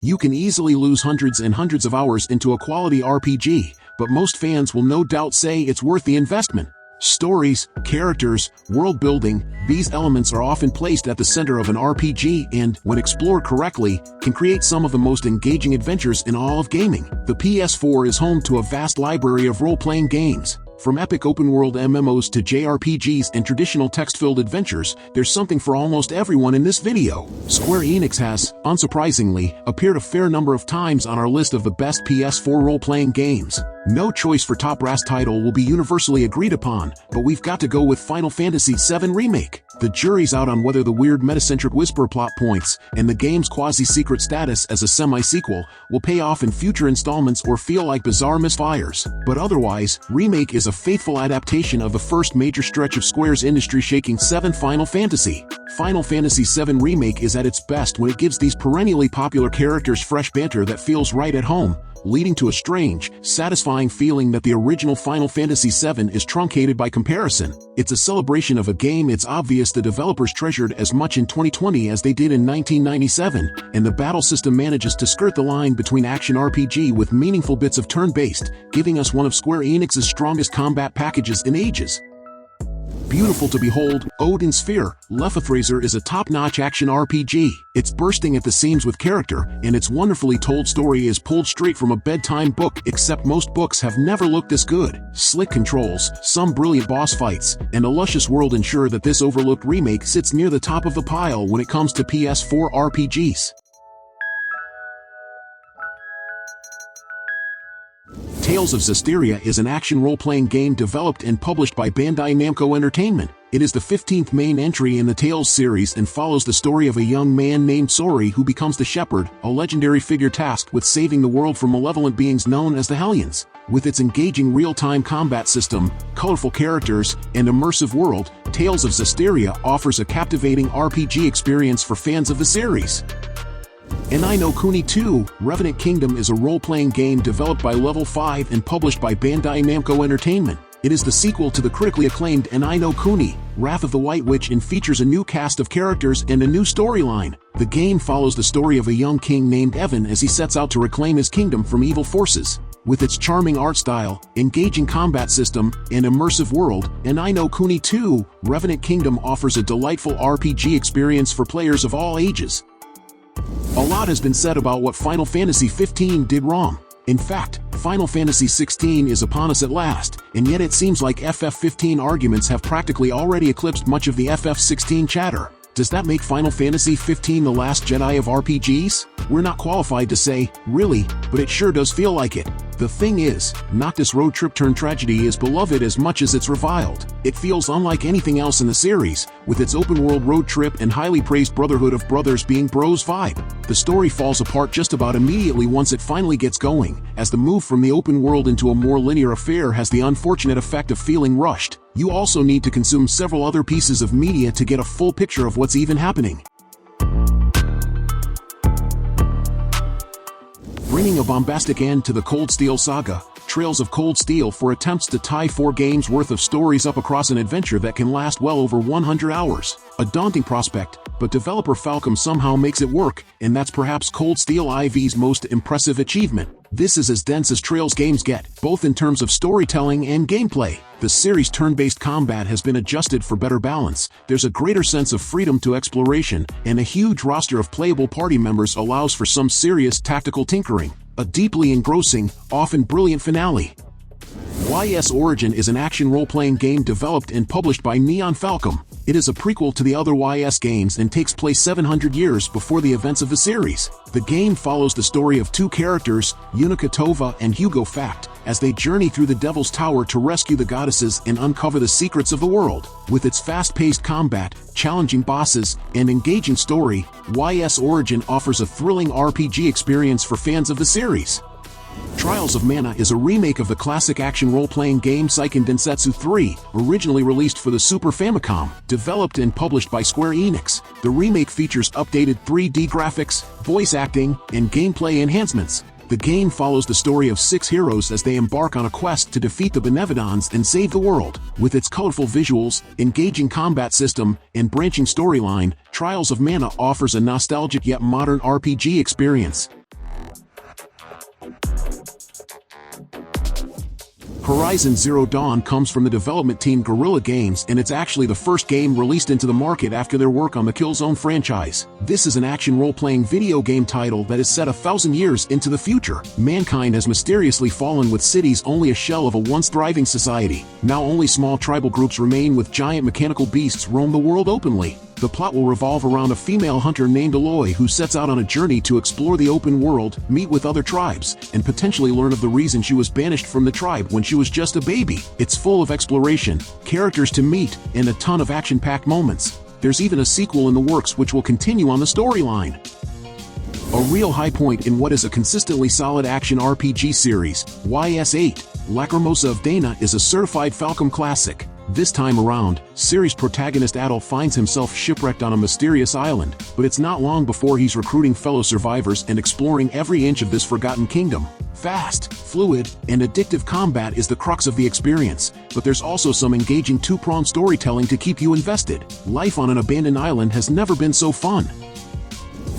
You can easily lose hundreds and hundreds of hours into a quality RPG, but most fans will no doubt say it's worth the investment. Stories, characters, world building, these elements are often placed at the center of an RPG and, when explored correctly, can create some of the most engaging adventures in all of gaming. The PS4 is home to a vast library of role-playing games. From epic open-world MMOs to JRPGs and traditional text-filled adventures, there's something for almost everyone in this video. Square Enix has, unsurprisingly, appeared a fair number of times on our list of the best PS4 role-playing games. No choice for top brass title will be universally agreed upon, but we've got to go with Final Fantasy VII Remake. The jury's out on whether the weird metacentric whisper plot points and the game's quasi-secret status as a semi-sequel will pay off in future installments or feel like bizarre misfires. But otherwise, Remake is a faithful adaptation of the first major stretch of Square's industry-shaking 7th Final Fantasy. Final Fantasy VII Remake is at its best when it gives these perennially popular characters fresh banter that feels right at home, leading to a strange, satisfying feeling that the original Final Fantasy VII is truncated by comparison. It's a celebration of a game it's obvious the developers treasured as much in 2020 as they did in 1997, and the battle system manages to skirt the line between action RPG with meaningful bits of turn-based, giving us one of Square Enix's strongest combat packages in ages. Beautiful to behold, Odin Sphere, Leifthrasir is a top-notch action RPG. It's bursting at the seams with character, and its wonderfully told story is pulled straight from a bedtime book, except most books have never looked this good. Slick controls, some brilliant boss fights, and a luscious world ensure that this overlooked remake sits near the top of the pile when it comes to PS4 RPGs. Tales of ZESTIRIA is an action role-playing game developed and published by Bandai Namco Entertainment. It is the 15th main entry in the Tales series and follows the story of a young man named Sori who becomes the Shepherd, a legendary figure tasked with saving the world from malevolent beings known as the Hellions. With its engaging real-time combat system, colorful characters, and immersive world, Tales of ZESTIRIA offers a captivating RPG experience for fans of the series. And I Know Kuni 2, Revenant Kingdom is a role-playing game developed by Level 5 and published by Bandai Namco Entertainment. It is the sequel to the critically acclaimed And I Know Kuni, Wrath of the White Witch, and features a new cast of characters and a new storyline. The game follows the story of a young king named Evan as he sets out to reclaim his kingdom from evil forces. With its charming art style, engaging combat system, and immersive world, And I Know Kuni 2, Revenant Kingdom offers a delightful RPG experience for players of all ages. A lot has been said about what Final Fantasy XV did wrong. In fact, Final Fantasy XVI is upon us at last, and yet it seems like FF15 arguments have practically already eclipsed much of the FF16 chatter. Does that make Final Fantasy XV the last Jedi of RPGs? We're not qualified to say, really, but it sure does feel like it. The thing is, Noctis Road Trip Turn Tragedy is beloved as much as it's reviled. It feels unlike anything else in the series, with its open-world road trip and highly praised Brotherhood of Brothers being bros vibe. The story falls apart just about immediately once it finally gets going, as the move from the open world into a more linear affair has the unfortunate effect of feeling rushed. You also need to consume several other pieces of media to get a full picture of what's even happening. Bringing a bombastic end to the Cold Steel saga, Trails of Cold Steel 4 attempts to tie 4 games worth of stories up across an adventure that can last well over 100 hours. A daunting prospect, but developer Falcom somehow makes it work, and that's perhaps Cold Steel IV's most impressive achievement. This is as dense as Trails games get, both in terms of storytelling and gameplay. The series' turn-based combat has been adjusted for better balance, there's a greater sense of freedom to exploration, and a huge roster of playable party members allows for some serious tactical tinkering. A deeply engrossing, often brilliant finale. YS Origin is an action role-playing game developed and published by Neon Falcom. It is a prequel to the other YS games and takes place 700 years before the events of the series. The game follows the story of 2 characters, Yunica Tova and Hugo Fact, as they journey through the Devil's Tower to rescue the goddesses and uncover the secrets of the world. With its fast-paced combat, challenging bosses, and engaging story, YS Origin offers a thrilling RPG experience for fans of the series. Trials of Mana is a remake of the classic action role-playing game Seiken Densetsu 3, originally released for the Super Famicom, developed and published by Square Enix. The remake features updated 3D graphics, voice acting, and gameplay enhancements. The game follows the story of 6 heroes as they embark on a quest to defeat the Benevodons and save the world. With its colorful visuals, engaging combat system, and branching storyline, Trials of Mana offers a nostalgic yet modern RPG experience. Horizon Zero Dawn comes from the development team Guerrilla Games, and it's actually the first game released into the market after their work on the Killzone franchise. This is an action role-playing video game title that is set 1,000 years into the future. Mankind has mysteriously fallen, with cities only a shell of a once thriving society. Now only small tribal groups remain, with giant mechanical beasts roam the world openly. The plot will revolve around a female hunter named Aloy who sets out on a journey to explore the open world, meet with other tribes, and potentially learn of the reason she was banished from the tribe when she was just a baby. It's full of exploration, characters to meet, and a ton of action-packed moments. There's even a sequel in the works which will continue on the storyline. A real high point in what is a consistently solid action RPG series, YS8, Lacrimosa of Dana is a certified Falcom classic. This time around, series protagonist Adel finds himself shipwrecked on a mysterious island, but it's not long before he's recruiting fellow survivors and exploring every inch of this forgotten kingdom. Fast, fluid, and addictive combat is the crux of the experience, but there's also some engaging two-pronged storytelling to keep you invested. Life on an abandoned island has never been so fun.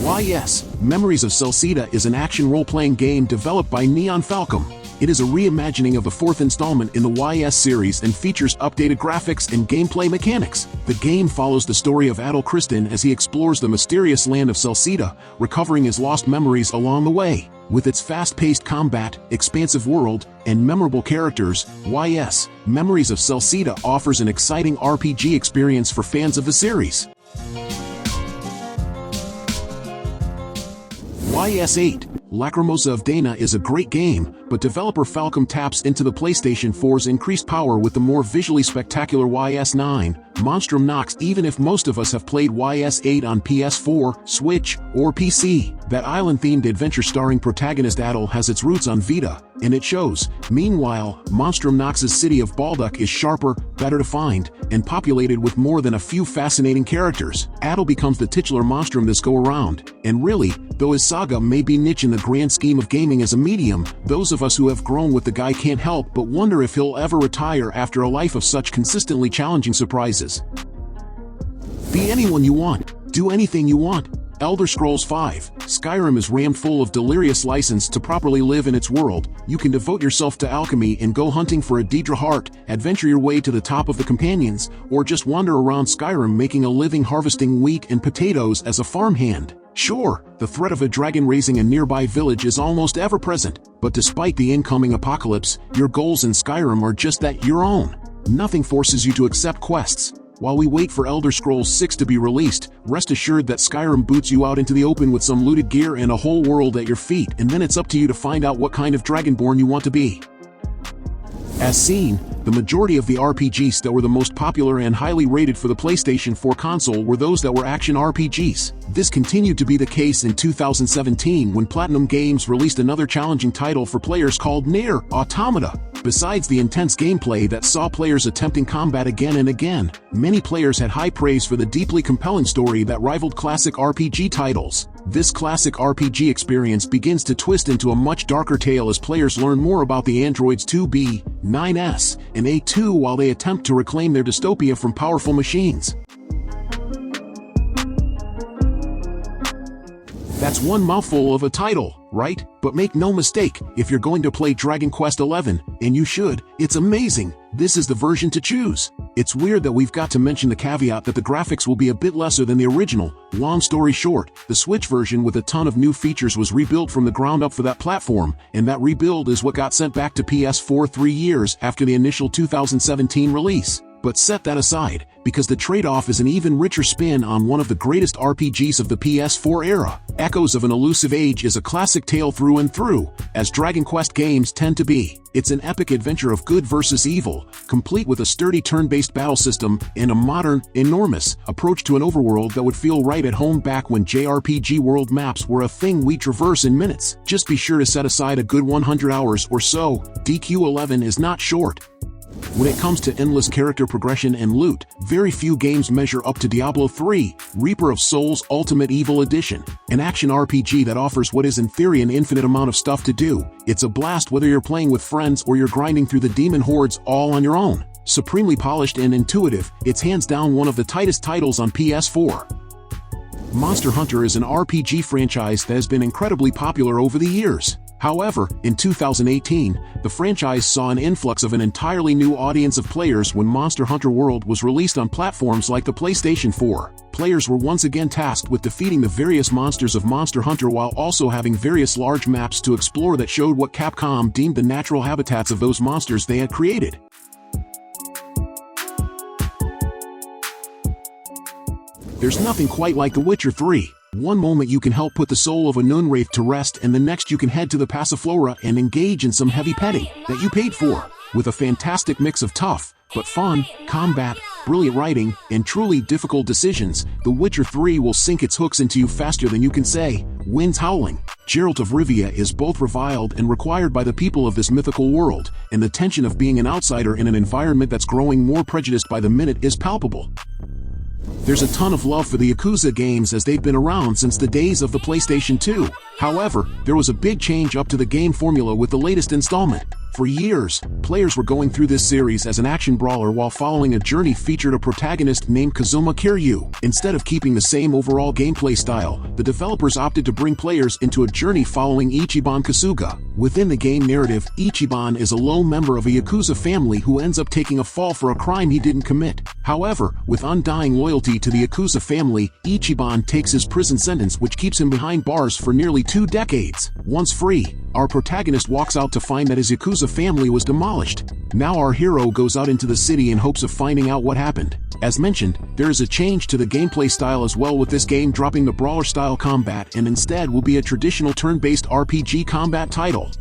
YS, Memories of CELCETA is an action role-playing game developed by Neon Falcom. It is a reimagining of the fourth installment in the YS series and features updated graphics and gameplay mechanics. The game follows the story of Adel Kristin as he explores the mysterious land of CELCETA, recovering his lost memories along the way. With its fast-paced combat, expansive world, and memorable characters, YS, Memories of CELCETA offers an exciting RPG experience for fans of the series. YS8, Lacrimosa of Dana is a great game, but developer Falcom taps into the PlayStation 4's increased power with the more visually spectacular YS9, Monstrum Nox. Even if most of us have played YS8 on PS4, Switch, or PC, that island-themed adventure starring protagonist Adel has its roots on Vita, and it shows. Meanwhile, Monstrum Nox's city of Balduck is sharper, better defined, and populated with more than a few fascinating characters. Adel becomes the titular monstrum this go-around, and really, though his saga may be niche in the grand scheme of gaming as a medium, those of us who have grown with the guy can't help but wonder if he'll ever retire after a life of such consistently challenging surprises. Be anyone you want, do anything you want. Elder Scrolls V, Skyrim is rammed full of delirious license to properly live in its world. You can devote yourself to alchemy and go hunting for a Daedra heart, adventure your way to the top of the companions, or just wander around Skyrim making a living harvesting wheat and potatoes as a farmhand. Sure, the threat of a dragon raising a nearby village is almost ever present, but despite the incoming apocalypse, your goals in Skyrim are just that, your own. Nothing forces you to accept quests. While we wait for Elder Scrolls 6 to be released, rest assured that Skyrim boots you out into the open with some looted gear and a whole world at your feet, and then it's up to you to find out what kind of dragonborn you want to be. As seen, the majority of the RPGs that were the most popular and highly rated for the PlayStation 4 console were those that were action RPGs. This continued to be the case in 2017 when Platinum Games released another challenging title for players called NieR: Automata. Besides the intense gameplay that saw players attempting combat again and again, many players had high praise for the deeply compelling story that rivaled classic RPG titles. This classic RPG experience begins to twist into a much darker tale as players learn more about the androids 2B, 9S, and A2 while they attempt to reclaim their dystopia from powerful machines. That's one mouthful of a title, right? But make no mistake, if you're going to play Dragon Quest XI, and you should, it's amazing. This is the version to choose. It's weird that we've got to mention the caveat that the graphics will be a bit lesser than the original. Long story short, the Switch version with a ton of new features was rebuilt from the ground up for that platform, and that rebuild is what got sent back to PS4 3 years after the initial 2017 release. But set that aside, because the trade-off is an even richer spin on one of the greatest RPGs of the PS4 era. Echoes of an Elusive Age is a classic tale through and through, as Dragon Quest games tend to be. It's an epic adventure of good versus evil, complete with a sturdy turn-based battle system and a modern, enormous approach to an overworld that would feel right at home back when JRPG world maps were a thing we traverse in minutes. Just be sure to set aside a good 100 hours or so. DQ11 is not short. When it comes to endless character progression and loot, very few games measure up to Diablo 3, Reaper of Souls Ultimate Evil Edition, an action RPG that offers what is in theory an infinite amount of stuff to do. It's a blast whether you're playing with friends or you're grinding through the demon hordes all on your own. Supremely polished and intuitive, it's hands down one of the tightest titles on PS4. Monster Hunter is an RPG franchise that has been incredibly popular over the years. However, in 2018, the franchise saw an influx of an entirely new audience of players when Monster Hunter World was released on platforms like the PlayStation 4. Players were once again tasked with defeating the various monsters of Monster Hunter while also having various large maps to explore that showed what Capcom deemed the natural habitats of those monsters they had created. There's nothing quite like The Witcher 3. One moment you can help put the soul of a Nunwraith to rest, and the next you can head to the Passiflora and engage in some heavy petting that you paid for. With a fantastic mix of tough but fun combat, brilliant writing, and truly difficult decisions, The Witcher 3 will sink its hooks into you faster than you can say, "Winds howling." Geralt of Rivia is both reviled and required by the people of this mythical world, and the tension of being an outsider in an environment that's growing more prejudiced by the minute is palpable. There's a ton of love for the Yakuza games as they've been around since the days of the PlayStation 2. However, there was a big change up to the game formula with the latest installment. For years, players were going through this series as an action brawler while following a journey featured a protagonist named Kazuma Kiryu. Instead of keeping the same overall gameplay style, the developers opted to bring players into a journey following Ichiban Kasuga. Within the game narrative, Ichiban is a lone member of a Yakuza family who ends up taking a fall for a crime he didn't commit. However, with undying loyalty to the Yakuza family, Ichiban takes his prison sentence, which keeps him behind bars for nearly 2 decades. Once free, our protagonist walks out to find that his Yakuza family was demolished. Now our hero goes out into the city in hopes of finding out what happened. As mentioned, there is a change to the gameplay style as well, with this game dropping the brawler-style combat and instead will be a traditional turn-based RPG combat title.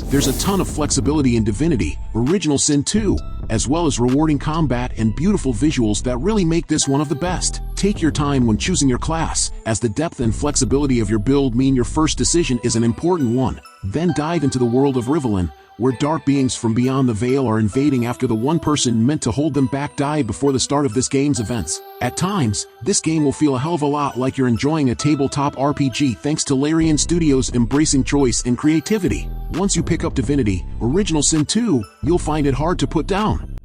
There's a ton of flexibility in Divinity, Original Sin 2, as well as rewarding combat and beautiful visuals that really make this one of the best. Take your time when choosing your class, as the depth and flexibility of your build mean your first decision is an important one. Then dive into the world of REVENANT, where dark beings from beyond the veil are invading after the one person meant to hold them back died before the start of this game's events. At times, this game will feel a hell of a lot like you're enjoying a tabletop RPG thanks to Larian Studios embracing choice and creativity. Once you pick up Divinity, Original Sin 2, you'll find it hard to put down.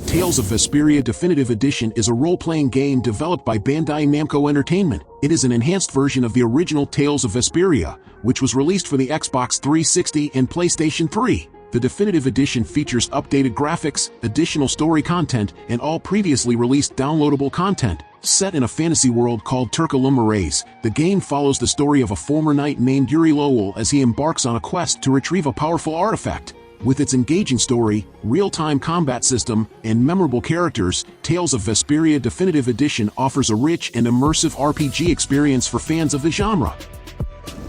Tales of Vesperia Definitive Edition is a role-playing game developed by Bandai Namco Entertainment. It is an enhanced version of the original Tales of Vesperia, which was released for the Xbox 360 and PlayStation 3. The Definitive Edition features updated graphics, additional story content, and all previously released downloadable content. Set in a fantasy world called Turkalumarays, the game follows the story of a former knight named Yuri Lowell as he embarks on a quest to retrieve a powerful artifact. With its engaging story, real-time combat system, and memorable characters, Tales of Vesperia Definitive Edition offers a rich and immersive RPG experience for fans of the genre.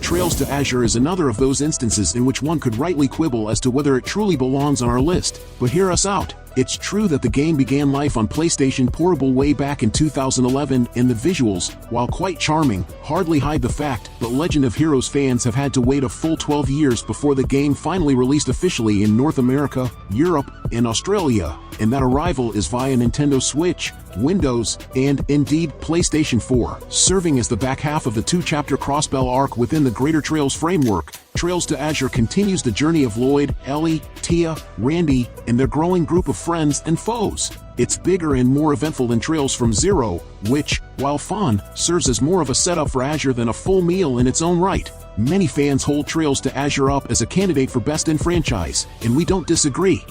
Trails to Azure is another of those instances in which one could rightly quibble as to whether it truly belongs on our list, but hear us out. It's true that the game began life on PlayStation Portable way back in 2011, and the visuals, while quite charming, hardly hide the fact that Legend of Heroes fans have had to wait a full 12 years before the game finally released officially in North America, Europe, and Australia, and that arrival is via Nintendo Switch, Windows, and, indeed, PlayStation 4. Serving as the back half of the 2-chapter Crossbell arc within the Greater Trails framework, Trails to Azure continues the journey of Lloyd, Ellie, Tia, Randy, and their growing group of friends and foes. It's bigger and more eventful than Trails from Zero, which, while fun, serves as more of a setup for Azure than a full meal in its own right. Many fans hold Trails to Azure up as a candidate for Best in Franchise, and we don't disagree.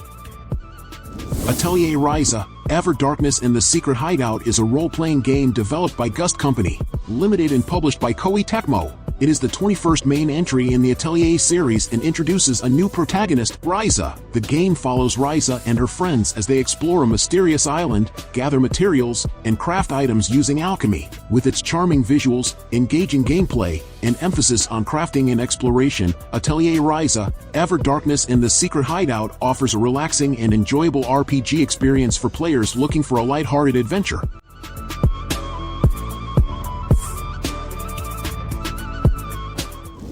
Atelier RYZA, Ever Darkness and the Secret Hideout is a role-playing game developed by Gust Company, limited and published by Koei Tecmo. It is the 21st main entry in the Atelier series and introduces a new protagonist, RYZA. The game follows RYZA and her friends as they explore a mysterious island, gather materials, and craft items using alchemy. With its charming visuals, engaging gameplay, and emphasis on crafting and exploration, Atelier RYZA, Ever Darkness and the Secret Hideout offers a relaxing and enjoyable RPG experience for players looking for a lighthearted adventure.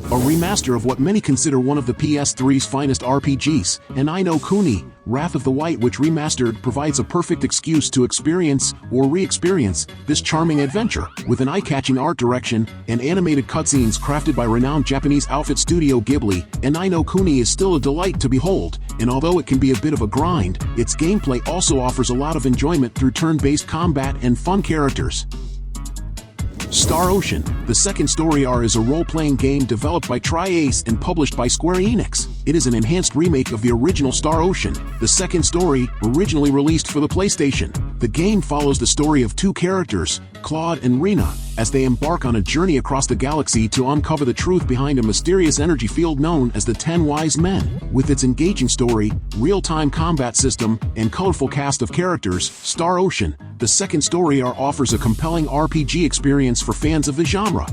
A remaster of what many consider one of the PS3's finest RPGs, and I Know Kuni, Wrath of the White, which Remastered provides a perfect excuse to experience, or re-experience, this charming adventure. With an eye-catching art direction, and animated cutscenes crafted by renowned Japanese outfit Studio Ghibli, and I Know Kuni is still a delight to behold, and although it can be a bit of a grind, its gameplay also offers a lot of enjoyment through turn-based combat and fun characters. Star Ocean, the second story R is a role-playing game developed by Tri-Ace and published by Square Enix. It is an enhanced remake of the original Star Ocean, the second story, originally released for the PlayStation. The game follows the story of two characters, Claude and Rena, as they embark on a journey across the galaxy to uncover the truth behind a mysterious energy field known as the 10 Wise Men. With its engaging story, real-time combat system, and colorful cast of characters, Star Ocean, the second story R offers a compelling RPG experience for fans of the genre.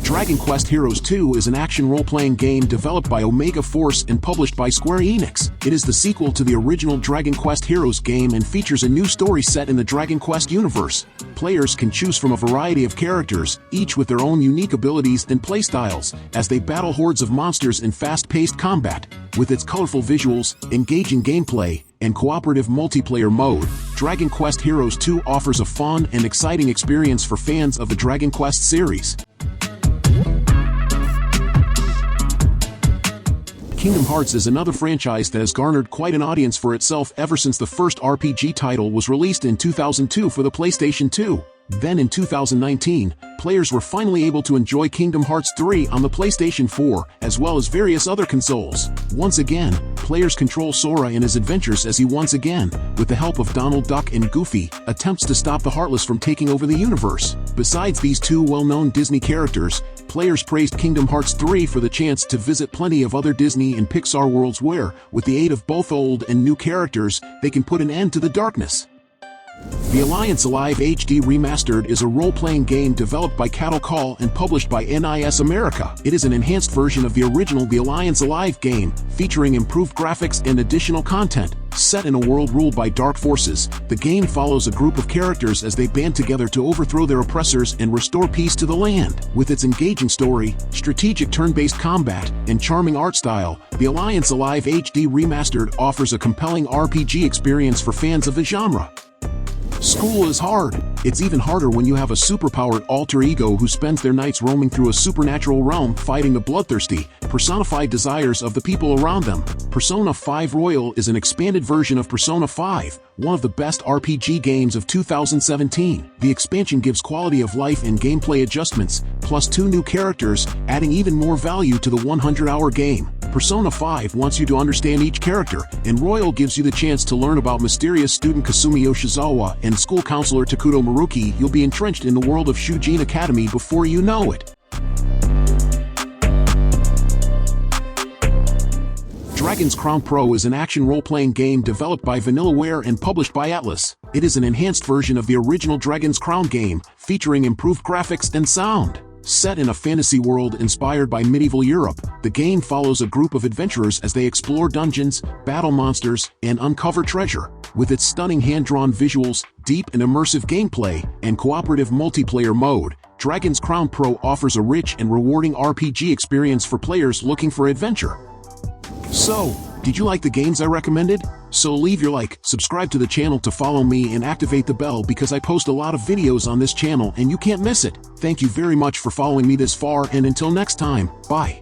Dragon Quest Heroes 2 is an action role-playing game developed by Omega Force and published by Square Enix. It is the sequel to the original Dragon Quest Heroes game and features a new story set in the Dragon Quest universe. Players can choose from a variety of characters, each with their own unique abilities and playstyles, as they battle hordes of monsters in fast-paced combat. With its colorful visuals, engaging gameplay, and cooperative multiplayer mode, Dragon Quest Heroes 2 offers a fun and exciting experience for fans of the Dragon Quest series. Kingdom Hearts is another franchise that has garnered quite an audience for itself ever since the first RPG title was released in 2002 for the PlayStation 2. Then in 2019, players were finally able to enjoy Kingdom Hearts 3 on the PlayStation 4, as well as various other consoles. Once again, players control Sora in his adventures as he once again, with the help of Donald Duck and Goofy, attempts to stop the Heartless from taking over the universe. Besides these two well-known Disney characters, players praised Kingdom Hearts 3 for the chance to visit plenty of other Disney and Pixar worlds where, with the aid of both old and new characters, they can put an end to the darkness. The Alliance Alive HD Remastered is a role-playing game developed by Cattle Call and published by NIS America. It is an enhanced version of the original The Alliance Alive game, featuring improved graphics and additional content. Set in a world ruled by dark forces, the game follows a group of characters as they band together to overthrow their oppressors and restore peace to the land. With its engaging story, strategic turn-based combat, and charming art style, The Alliance Alive HD Remastered offers a compelling RPG experience for fans of the genre. School is hard. It's even harder when you have a superpowered alter ego who spends their nights roaming through a supernatural realm fighting the bloodthirsty, personified desires of the people around them. Persona 5 Royal is an expanded version of Persona 5, one of the best RPG games of 2017. The expansion gives quality of life and gameplay adjustments, plus 2 new characters, adding even more value to the 100-hour game. Persona 5 wants you to understand each character, and Royal gives you the chance to learn about mysterious student Kasumi Yoshizawa and school counselor Takuto Maruki. You'll be entrenched in the world of Shujin Academy before you know it. Dragon's Crown Pro is an action role-playing game developed by Vanillaware and published by Atlus. It is an enhanced version of the original Dragon's Crown game, featuring improved graphics and sound. Set in a fantasy world inspired by medieval Europe, the game follows a group of adventurers as they explore dungeons, battle monsters, and uncover treasure. With its stunning hand-drawn visuals, deep and immersive gameplay, and cooperative multiplayer mode, Dragon's Crown Pro offers a rich and rewarding RPG experience for players looking for adventure. So, did you like the games I recommended? So leave your like, subscribe to the channel to follow me, and activate the bell because I post a lot of videos on this channel and you can't miss it. Thank you very much for following me this far, and until next time, bye.